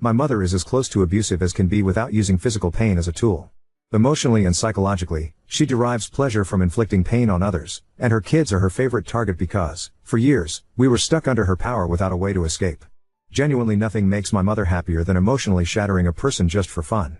My mother is as close to abusive as can be without using physical pain as a tool. Emotionally and psychologically, she derives pleasure from inflicting pain on others, and her kids are her favorite target because, for years, we were stuck under her power without a way to escape. Genuinely nothing makes my mother happier than emotionally shattering a person just for fun.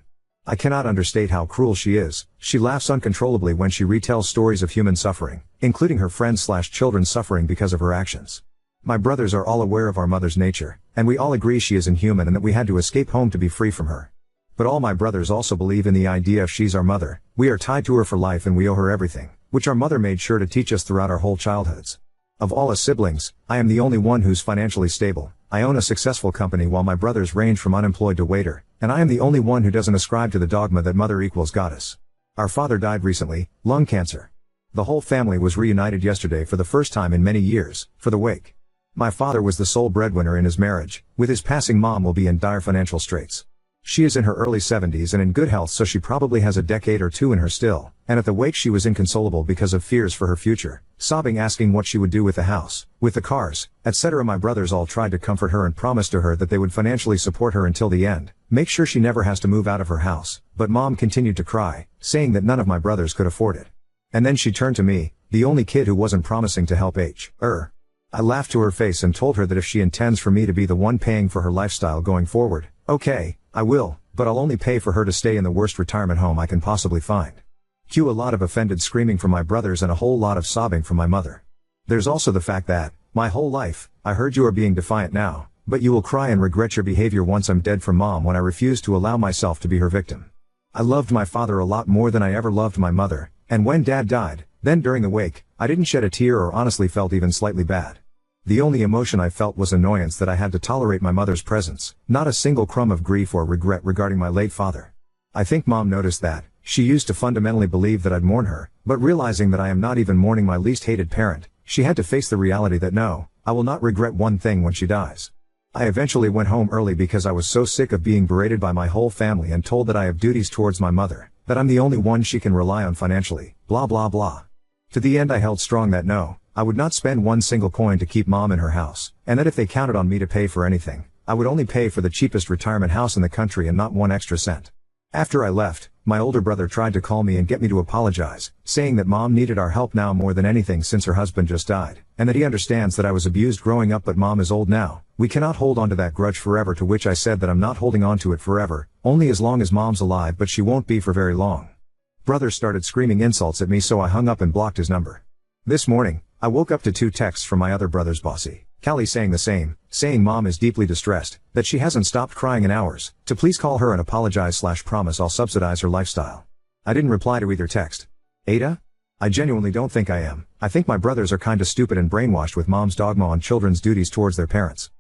I cannot understate how cruel she is. She laughs uncontrollably when she retells stories of human suffering, including her friends/children suffering because of her actions. My brothers are all aware of our mother's nature, and we all agree she is inhuman and that we had to escape home to be free from her. But all my brothers also believe in the idea of she's our mother, we are tied to her for life and we owe her everything, which our mother made sure to teach us throughout our whole childhoods. Of all us siblings, I am the only one who's financially stable. I own a successful company while my brothers range from unemployed to waiter, and I am the only one who doesn't ascribe to the dogma that mother equals goddess. Our father died recently, lung cancer. The whole family was reunited yesterday for the first time in many years, for the wake. My father was the sole breadwinner in his marriage. With his passing, mom will be in dire financial straits. She is in her early 70s and in good health, so she probably has a decade or two in her still, and at the wake she was inconsolable because of fears for her future, sobbing, asking what she would do with the house, with the cars, etc. My brothers all tried to comfort her and promised to her that they would financially support her until the end, make sure she never has to move out of her house, but mom continued to cry, saying that none of my brothers could afford it. And then she turned to me, the only kid who wasn't promising to help I laughed to her face and told her that if she intends for me to be the one paying for her lifestyle going forward, okay, I will, but I'll only pay for her to stay in the worst retirement home I can possibly find. Cue a lot of offended screaming from my brothers and a whole lot of sobbing from my mother. There's also the fact that, my whole life, I heard you are being defiant now, but you will cry and regret your behavior once I'm dead, from mom when I refused to allow myself to be her victim. I loved my father a lot more than I ever loved my mother, and when dad died, then during the wake, I didn't shed a tear or honestly felt even slightly bad. The only emotion I felt was annoyance that I had to tolerate my mother's presence, not a single crumb of grief or regret regarding my late father. I think mom noticed that. She used to fundamentally believe that I'd mourn her, but realizing that I am not even mourning my least hated parent, she had to face the reality that no, I will not regret one thing when she dies. I eventually went home early because I was so sick of being berated by my whole family and told that I have duties towards my mother, that I'm the only one she can rely on financially, blah blah blah. To the end I held strong that no, I would not spend one single coin to keep mom in her house, and that if they counted on me to pay for anything, I would only pay for the cheapest retirement house in the country and not one extra cent. After I left, my older brother tried to call me and get me to apologize, saying that mom needed our help now more than anything since her husband just died, and that he understands that I was abused growing up but mom is old now, we cannot hold on to that grudge forever, to which I said that I'm not holding on to it forever, only as long as mom's alive, but she won't be for very long. Brother started screaming insults at me, so I hung up and blocked his number. This morning, I woke up to 2 texts from my other brother's bossy, Callie, saying the same, saying mom is deeply distressed, that she hasn't stopped crying in hours, to please call her and apologize/promise I'll subsidize her lifestyle. I didn't reply to either text. Ada? I genuinely don't think I am. I think my brothers are kinda stupid and brainwashed with mom's dogma on children's duties towards their parents.